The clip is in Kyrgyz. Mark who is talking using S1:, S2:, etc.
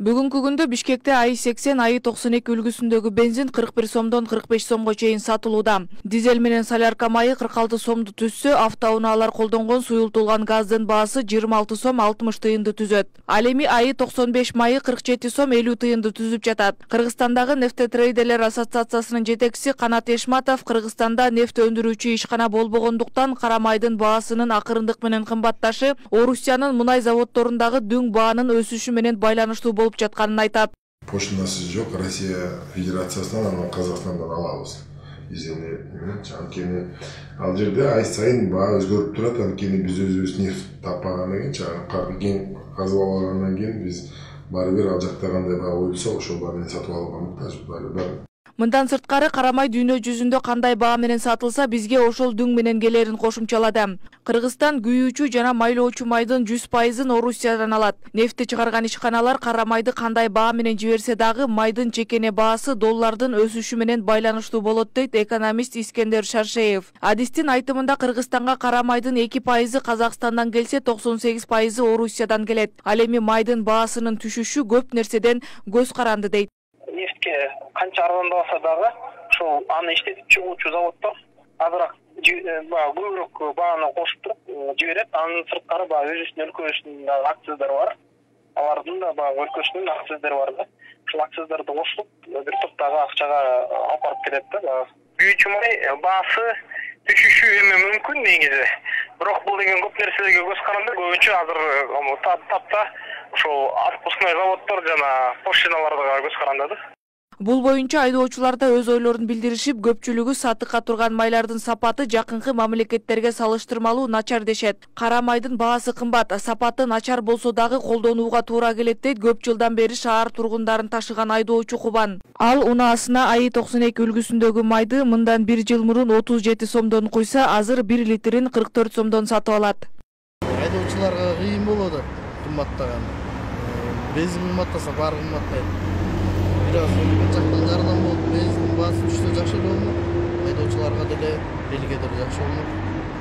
S1: Бүгүнкү күндө Бишкекте АИ-80, АИ-92 үлгүсүндөгү бензин 41 сомдон 45 сомго чейин сатылууда. Дизель менен солярка майы 46 сомду түзсө, автоунаалар колдонгон суюлтулган газдын баасы 26 сом 60 тыйынды түзөт. Ал эми АИ-95 майы 47 сом 50 тыйынды түзүп жатат. Кыргызстандагы нефтетрейдерлер ассоциациясынын жетекчиси Канат Эшматов Кыргызстанда нефт өндүрүүчү ишкана болбогондуктан кара майдын баасынын акырындык менен кымбатташы Орусиянын мунай заводдорундагы дүң баанын өсүшү менен байланыштуу болуп жатканын айтат.
S2: Поштасы жок, Россия Федерациясынан, анан Казакстандан алабыз. Анткени ал жерде ай сайын баа өзгөрүп турат, анткени биз өзүбүз нефт таппагандан кийин, казып алгандан кийин биз баары бир ал жакта кандай баа коюлса, ошол баа менен сатып алууга муктажбыз.
S1: Мындан сырткары кара май дүйнө жүзүндө кандай баа менен сатылса, бизге ошол дүң менен келерин кошумчалады. Кыргызстан күйүүчү жана майлоочу майдын 100%ын Орусиядан алат. Нефти чыгарган ишканалар кара майды кандай баа менен жиберсе дагы, майдын чекене баасы доллардын өсүшү менен байланыштуу болот дейт экономист Искендер Шаршеев. Адистин айтымында Кыргызстанга кара майдын 2%, Казакстандан келсе 98% Орусиядан келет. Ал эми майдын баасынын түшүшү көп нерседен көз каранды дейт.
S3: Нефтке канча арзандабаса дагы, ушул аны иштетип чыгуучу заводдор азыраак көбүрөөк бааны кошуп туруп жиберет. Анын сырткары өзүнүн өлкөсүнүн акциздери бар. Алардын да өлкөсүнүн акциздери бар да. Ушул акциздерди кошуп, бир топтогу акчага алып барып келет да. Күйүүчү май баасы түшүшү эми мүмкүн негизи. Бирок бул деген көп нерселерге көз каранды. Көбүнчө азыр тапта ошол отпускной заводдор жана поштиналарга көз карандады.
S1: Бул боюнча айдоочулар да өз ойлорун билдиришип, көпчүлүгү сатыкка турган майлардын сапаты жакынкы мамлекеттерге салыштырмалуу начар дешет. Кара майдын баасы кымбат, сапаты начар болсо дагы колдонууга туура келет дейт көп жылдан бери шаар тургундарын ташыган айдоочу Кубан. Ал унаасына АИ-92 үлгүсүндөгү майды мындан 1 жыл мурун 37 сомдон куйса, азыр 1 литрин 44 сомдон сатып алат.
S4: Айдоочуларга кыйын болот, кымбаттаган. Бензин кымбаттаса баары кымбаттайт. Biraz жактан жардам болуп, бензин баасы түшсө жакшы болмок. Айдоочуларга деле, элге деле жакшы болмок.